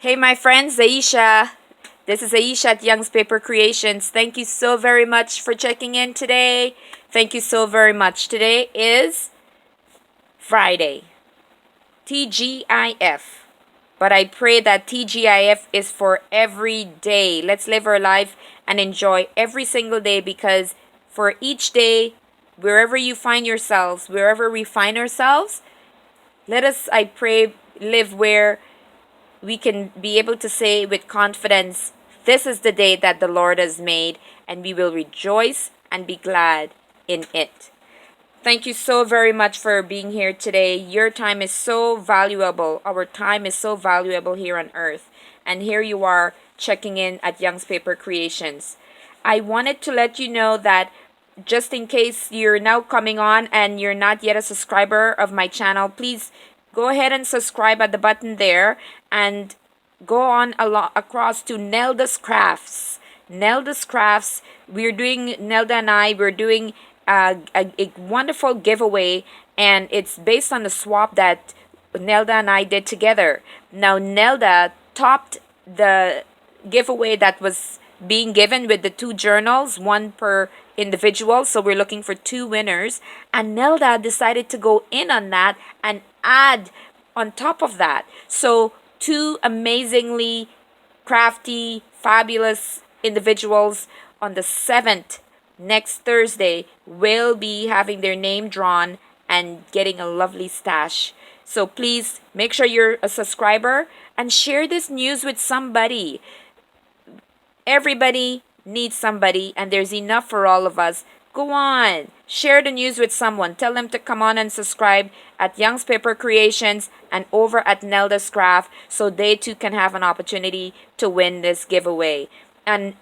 Hey, my friends, Aisha. This is Aisha at Young's Paper Creations. Thank you so very much for checking in today. Thank you so very much. Today is Friday, TGIF. But I pray that TGIF is for every day. Let's live our life and enjoy every single day, because for each day, wherever you find yourselves, wherever we find ourselves, let us, I pray, live where we can be able to say with confidence, this is the day that the Lord has made, and we will rejoice and be glad in it. Thank you so very much for being here today. Your time is so valuable. Our time is so valuable here on earth. And here you are checking in at Young's Paper Creations. I wanted to let you know that just in case you're now coming on and you're not yet a subscriber of my channel, please go ahead and subscribe at the button there and go on across to Nelda's Crafts. Nelda's Crafts, Nelda and I, we're doing a wonderful giveaway, and it's based on the swap that Nelda and I did together. Now, Nelda topped the giveaway that was being given with the two journals, one per individual. So we're looking for two winners. And Nelda decided to go in on that and add on top of that. So two amazingly crafty, fabulous individuals on the 7th, next Thursday, will be having their name drawn and getting a lovely stash. So please make sure you're a subscriber and share this news with somebody. Everybody needs somebody, and there's enough for all of us. Go on, share the news with someone. Tell them to come on and subscribe at Young's Paper Creations and over at Nelda's Craft, so they too can have an opportunity to win this giveaway. And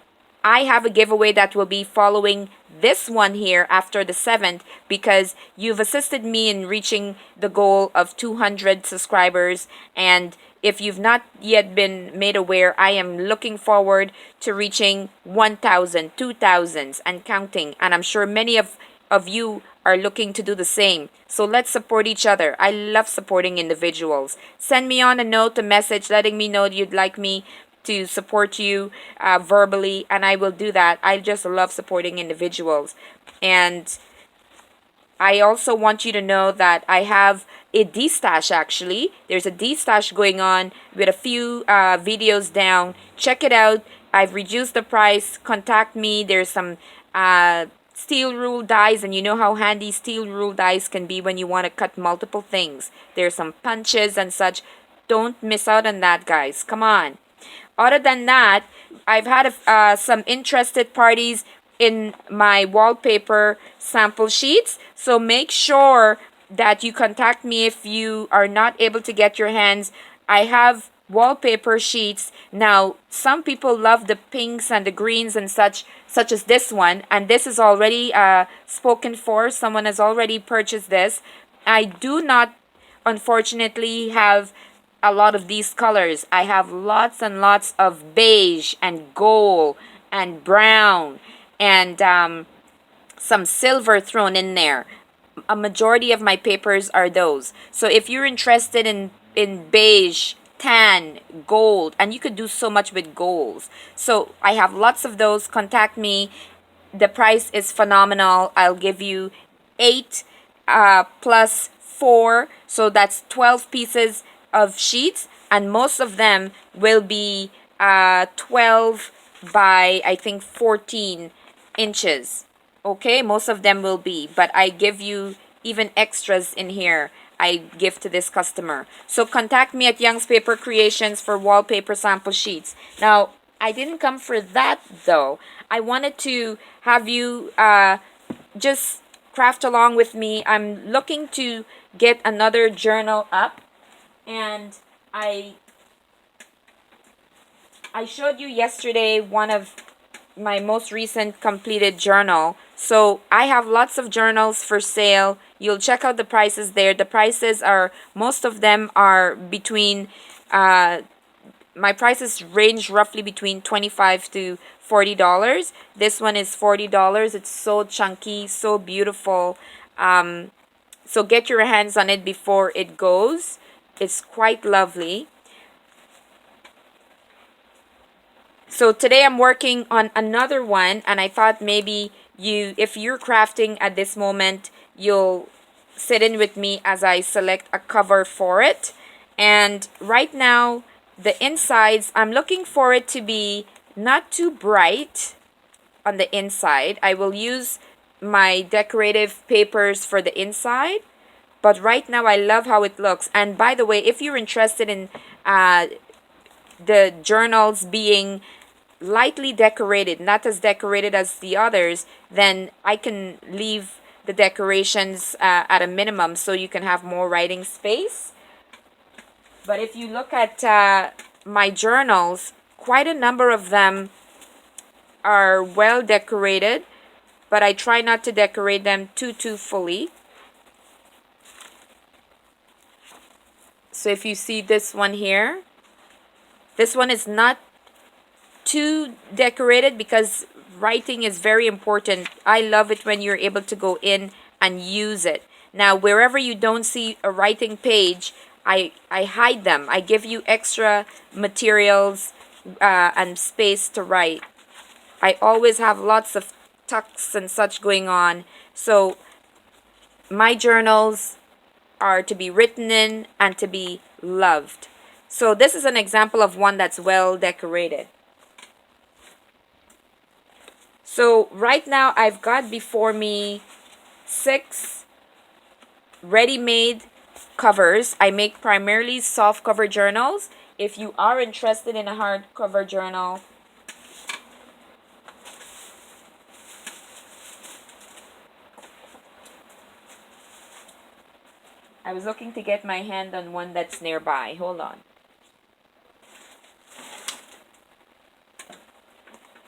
I have a giveaway that will be following this one here after the 7th, because you've assisted me in reaching the goal of 200 subscribers. And if you've not yet been made aware, I am looking forward to reaching 1,000, 2,000 and counting. And I'm sure many of you are looking to do the same. So let's support each other. I love supporting individuals. Send me on a note, a message letting me know you'd like me to support you verbally, and I will do that. I just love supporting individuals. And I also want you to know that I have a D-stash. Actually, there's a D-stash going on with a few videos down. Check it out. I've reduced the price. Contact me. There's some steel rule dies, and you know how handy steel rule dies can be when you want to cut multiple things. There's some punches and such. Don't miss out on that, guys. Come on. Other than that, I've had some interested parties in my wallpaper sample sheets. So make sure that you contact me if you are not able to get your hands. I have wallpaper sheets. Now, some people love the pinks and the greens and such as this one. And this is already spoken for. Someone has already purchased this. I do not, unfortunately, have a lot of these colors. I have lots and lots of beige and gold and brown and some silver thrown in there. A majority of my papers are those. So if you're interested in beige, tan, gold, and you could do so much with golds. So I have lots of those. Contact me. The price is phenomenal. I'll give you 8 plus 4, so that's 12 pieces of sheets, and most of them will be 12 by I think 14 inches. Okay, most of them will be, but I give you even extras in here. I give to this customer. So contact me at Young's Paper Creations for wallpaper sample sheets. Now, I didn't come for that though. I wanted to have you just craft along with me. I'm looking to get another journal up, and I showed you yesterday one of my most recent completed journal. So I have lots of journals for sale. You'll check out the prices there. The prices are, most of them are between my prices range roughly between $25 to $40. This one is $40. It's so chunky, so beautiful. So get your hands on it before it goes. It's quite lovely. So today I'm working on another one, and I thought maybe if you're crafting at this moment, you'll sit in with me as I select a cover for it. And right now, the insides, I'm looking for it to be not too bright on the inside. I will use my decorative papers for the inside, but right now I love how it looks. And by the way, if you're interested in the journals being lightly decorated, not as decorated as the others, then I can leave the decorations at a minimum so you can have more writing space. But if you look at my journals, quite a number of them are well decorated, but I try not to decorate them too fully. So if you see this one here, this one is not too decorated because writing is very important. I love it when you're able to go in and use it. Now, wherever you don't see a writing page, I hide them. I give you extra materials and space to write. I always have lots of tucks and such going on. So my journals are to be written in and to be loved. So this is an example of one that's well decorated. So right now I've got before me 6 ready-made covers. I make primarily soft cover journals. If you are interested in a hardcover journal, I was looking to get my hand on one that's nearby. Hold on.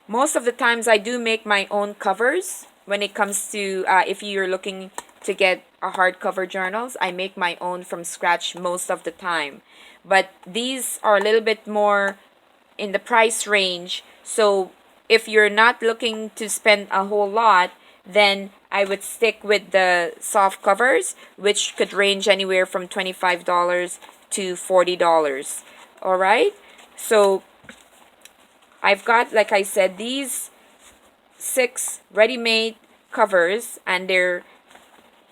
Most of the times I do make my own covers when it comes to if you're looking to get a hardcover journals. I make my own from scratch most of the time. But these are a little bit more in the price range. So if you're not looking to spend a whole lot, then I would stick with the soft covers, which could range anywhere from $25 to $40. All right? So I've got, like I said, these 6 ready-made covers, and they're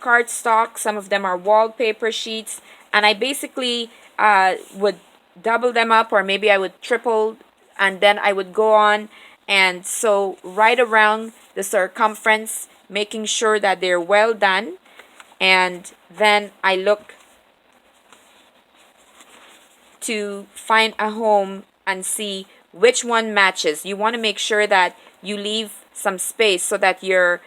cardstock. Some of them are wallpaper sheets, and I basically would double them up, or maybe I would triple, and then I would go on and sew right around the circumference, making sure that they're well done. And then I look to find a home and see which one matches. You want to make sure that you leave some space so that your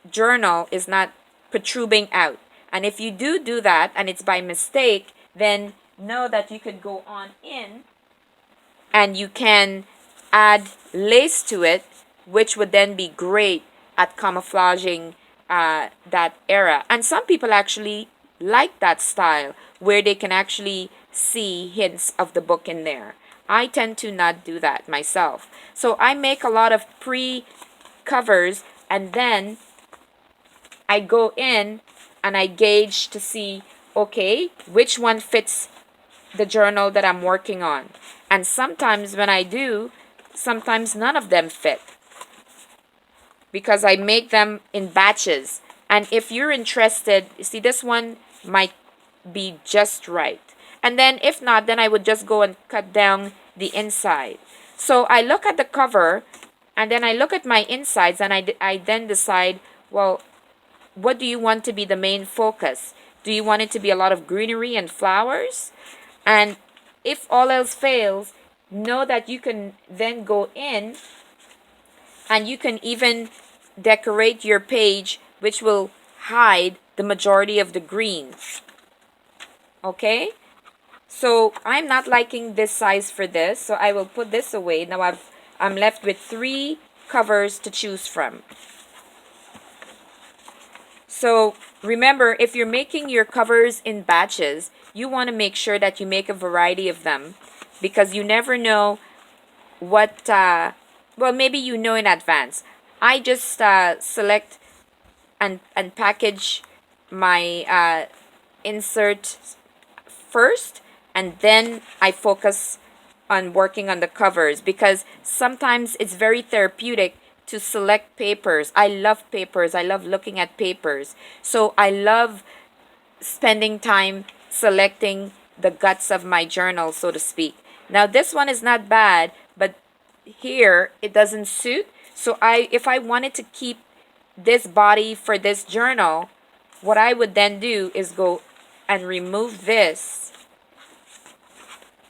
journal is not protruding out. And if you do that and it's by mistake, then know that you could go on in and you can add lace to it, which would then be great at camouflaging that era. And some people actually like that style where they can actually see hints of the book in there. I tend to not do that myself. So I make a lot of pre-covers, and then I go in and I gauge to see, okay, which one fits the journal that I'm working on. And sometimes when I do, sometimes none of them fit, because I make them in batches. And if you're interested, see, this one might be just right. And then if not, then I would just go and cut down the inside. So I look at the cover, and then I look at my insides, and I then decide, well, what do you want to be the main focus? Do you want it to be a lot of greenery and flowers? And if all else fails, know that you can then go in and you can even decorate your page, which will hide the majority of the green. Okay? So I'm not liking this size for this, so I will put this away. Now I'm left with 3 covers to choose from. So remember, if you're making your covers in batches, you want to make sure that you make a variety of them, because you never know what, well, maybe you know in advance. I just select and package my insert first, and then I focus on working on the covers, because sometimes it's very therapeutic to select papers. I love papers. I love looking at papers. So I love spending time selecting the guts of my journal, so to speak. Now this one is not bad, but here it doesn't suit. So if I wanted to keep this body for this journal, what I would then do is go and remove this,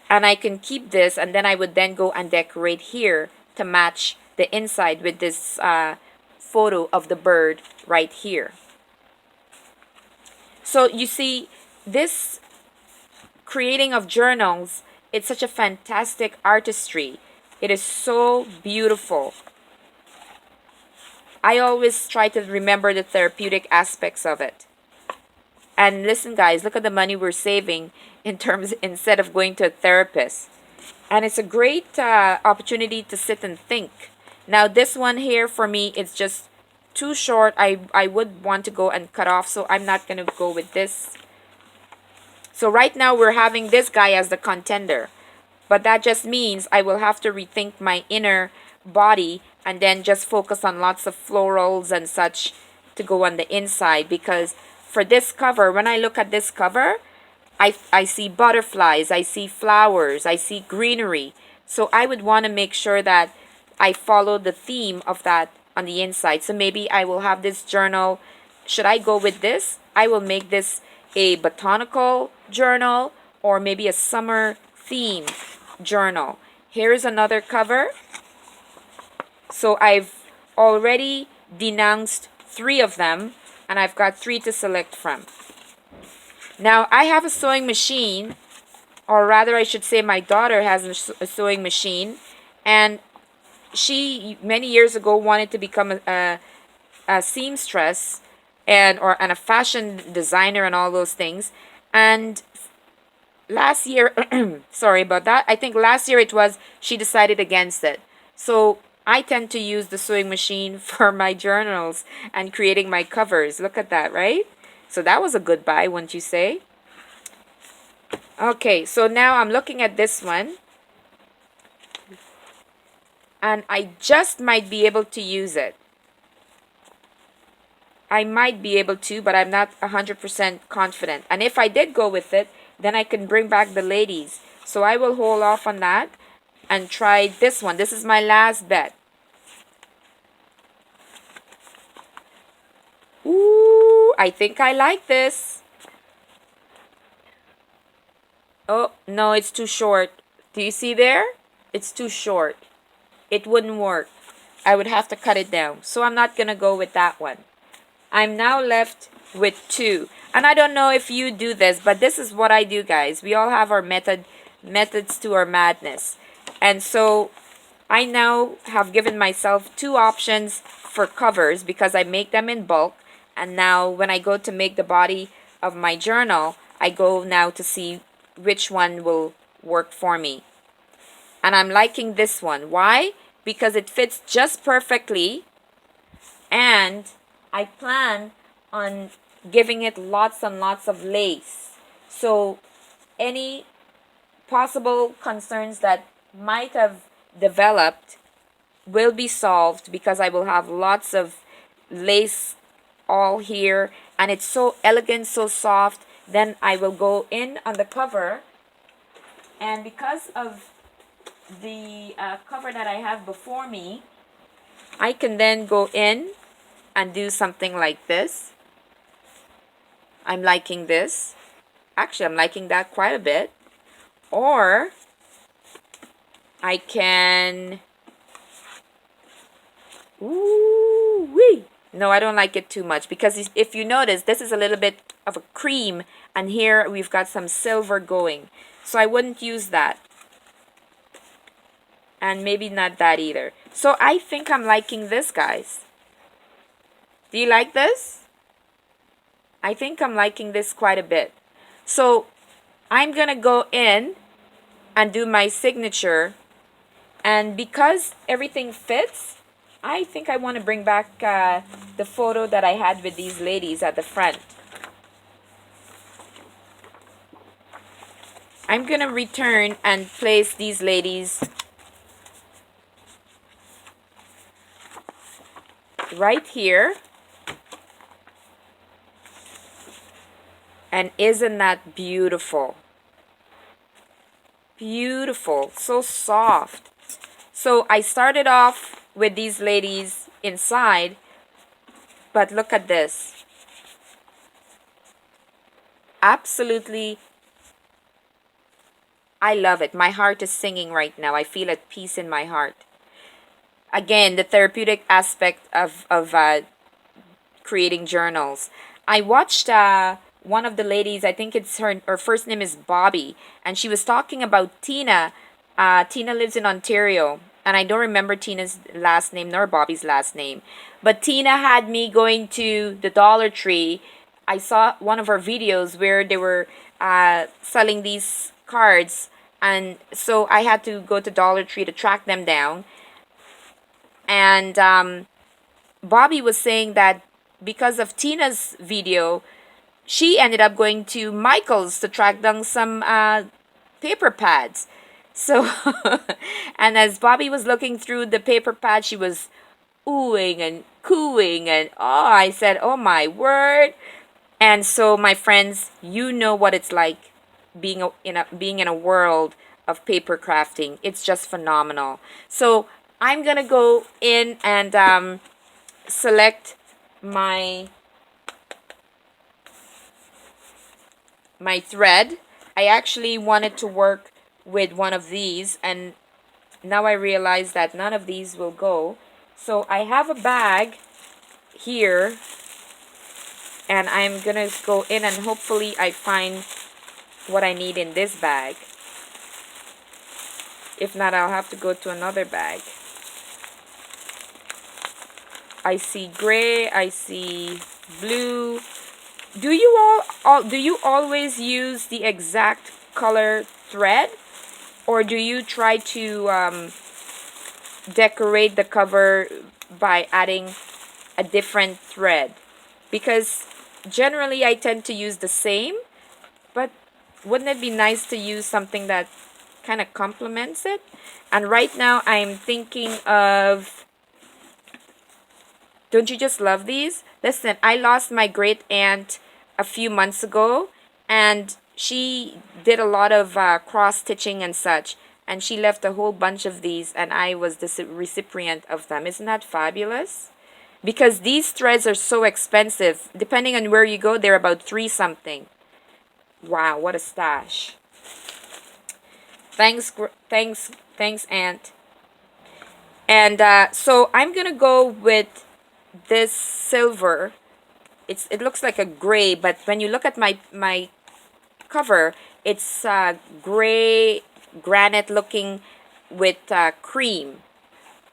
and I can keep this, and then I would then go and decorate here to match the inside with this photo of the bird right here. So you see, this creating of journals, it's such a fantastic artistry. It is so beautiful. I always try to remember the therapeutic aspects of it. And listen, guys, look at the money we're saving in terms, instead of going to a therapist. And it's a great opportunity to sit and think. Now this one here for me, it's just too short. I would want to go and cut off, so I'm not going to go with this. So right now we're having this guy as the contender. But that just means I will have to rethink my inner body and then just focus on lots of florals and such to go on the inside. Because for this cover, when I look at this cover, I see butterflies, I see flowers, I see greenery. So I would want to make sure that I follow the theme of that on the inside. So maybe I will have this journal. Should I go with this? I will make this a botanical journal or maybe a summer theme journal. Here's another cover. So I've already denounced 3 of them, and I've got 3 to select from. Now I have a sewing machine, or rather I should say my daughter has a sewing machine, and she many years ago wanted to become a seamstress and a fashion designer and all those things. And last year, sorry about that, I think last year it was, she decided against it. So I tend to use the sewing machine for my journals and creating my covers. Look at that, right? So that was a good buy, wouldn't you say? Okay, so now I'm looking at this one, and I just might be able to use it. I might be able to, but I'm not 100% confident. And if I did go with it, then I can bring back the ladies. So I will hold off on that and try this one. This is my last bet. Ooh, I think I like this. Oh, no, it's too short. Do you see there? It's too short. It wouldn't work. I would have to cut it down. So I'm not going to go with that one. I'm now left with 2. And I don't know if you do this, but this is what I do, guys. We all have our methods to our madness. And so I now have given myself 2 options for covers because I make them in bulk. And now when I go to make the body of my journal, I go now to see which one will work for me. And I'm liking this one. Why? Because it fits just perfectly, and I plan on giving it lots and lots of lace. So any possible concerns that might have developed will be solved because I will have lots of lace all here, and it's so elegant, so soft. Then I will go in on the cover, and because of the cover that I have before me, I can then go in and do something like this. I'm liking this. Actually, I'm liking that quite a bit. Or I can... Ooh-wee! No, I don't like it too much because if you notice, this is a little bit of a cream, and here we've got some silver going. So I wouldn't use that. And maybe not that either. So I think I'm liking this, guys. Do you like this? I think I'm liking this quite a bit. So I'm going to go in and do my signature. And because everything fits, I think I want to bring back the photo that I had with these ladies at the front. I'm gonna return and place these ladies right here. And isn't that beautiful? Beautiful, so soft. So I started off with these ladies inside, but look at this. Absolutely, I love it. My heart is singing right now. I feel at peace in my heart. Again, the therapeutic aspect of creating journals. I watched one of the ladies, I think it's her first name is Bobby, and she was talking about Tina. Tina lives in Ontario, and I don't remember Tina's last name nor Bobby's last name. But Tina had me going to the Dollar Tree. I saw one of her videos where they were selling these cards, and so I had to go to Dollar Tree to track them down. And Bobby was saying that because of Tina's video, she ended up going to Michael's to track down some paper pads. So, and as Bobby was looking through the paper pad, she was oohing and cooing, and oh, I said, oh my word. And so, my friends, you know what it's like being in a world of paper crafting. It's just phenomenal. So I'm gonna go in and select my thread. I actually wanted to work with one of these, and now I realize that none of these will go. So I have a bag here, and I'm gonna go in and hopefully I find what I need in this bag. If not, I'll have to go to another bag. I see gray, I see blue. Do you always use the exact color thread, or do you try to decorate the cover by adding a different thread? Because generally I tend to use the same, but wouldn't it be nice to use something that kind of complements it? And right now I'm thinking of, don't you just love these? Listen, I lost my great aunt a few months ago, and she did a lot of cross stitching and such, and she left a whole bunch of these, and I was the recipient of them. Isn't that fabulous? Because these threads are so expensive. Depending on where you go, they're about 3 something. Wow, what a stash. Thanks, Aunt. And so I'm gonna go with this silver. It looks like a gray, but when you look at my cover, it's gray granite looking with cream.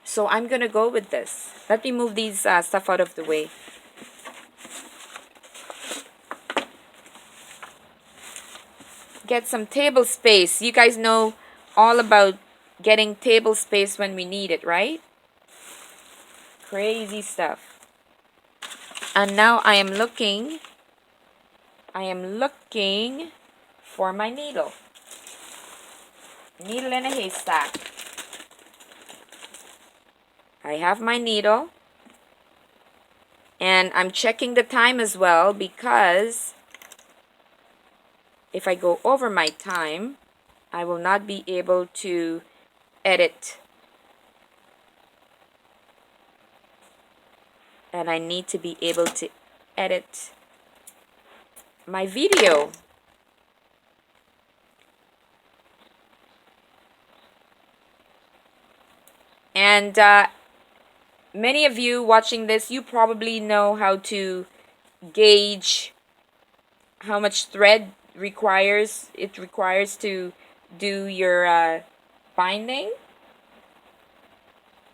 So I'm gonna go with this. Let me move these stuff out of the way. Get some table space. You guys know all about getting table space when we need it, right? Crazy stuff. And now I am looking for my needle. Needle in a haystack. I have my needle. And I'm checking the time as well, because if I go over my time, I will not be able to edit. And I need to be able to edit my video. And many of you watching this, you probably know how to gauge how much thread it requires to do your binding.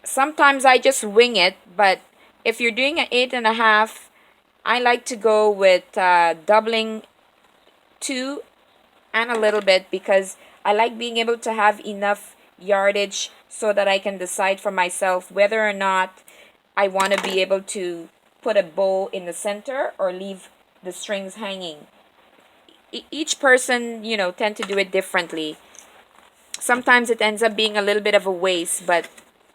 Sometimes I just wing it, but if you're doing an 8.5, I like to go with doubling 2 and a little bit, because I like being able to have enough yardage so that I can decide for myself whether or not I want to be able to put a bow in the center or leave the strings hanging. each person, tend to do it differently. Sometimes it ends up being a little bit of a waste, but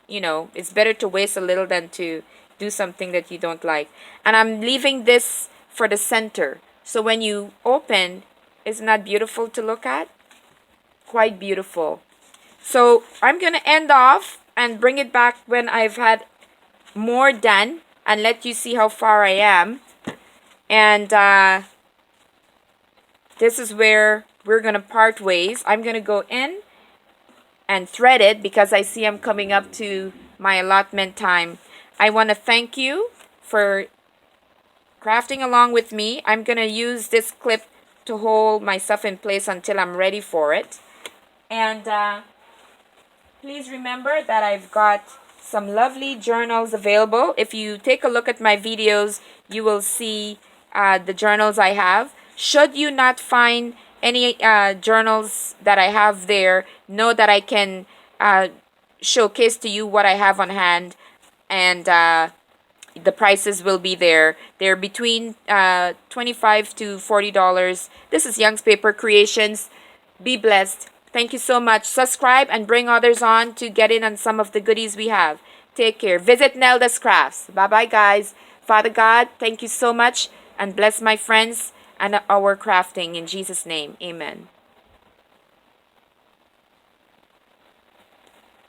it's better to waste a little than to do something that you don't like. And I'm leaving this for the center. So when you open, isn't that beautiful to look at? Quite beautiful. So I'm going to end off and bring it back when I've had more done and let you see how far I am. And this is where we're going to part ways. I'm going to go in and thread it because I see I'm coming up to my allotment time. I want to thank you for crafting along with me. I'm going to use this clip to hold my stuff in place until I'm ready for it. And please remember that I've got some lovely journals available. If you take a look at my videos, you will see the journals I have. Should you not find any journals that I have there, know that I can showcase to you what I have on hand, and the prices will be there. They're between $25 to $40. This is Young's Paper Creations. Be blessed. Thank you so much. Subscribe and bring others on to get in on some of the goodies we have. Take care. Visit Nelda's Crafts. Bye-bye, guys. Father God, thank you so much, and bless my friends and our crafting in Jesus' name. Amen.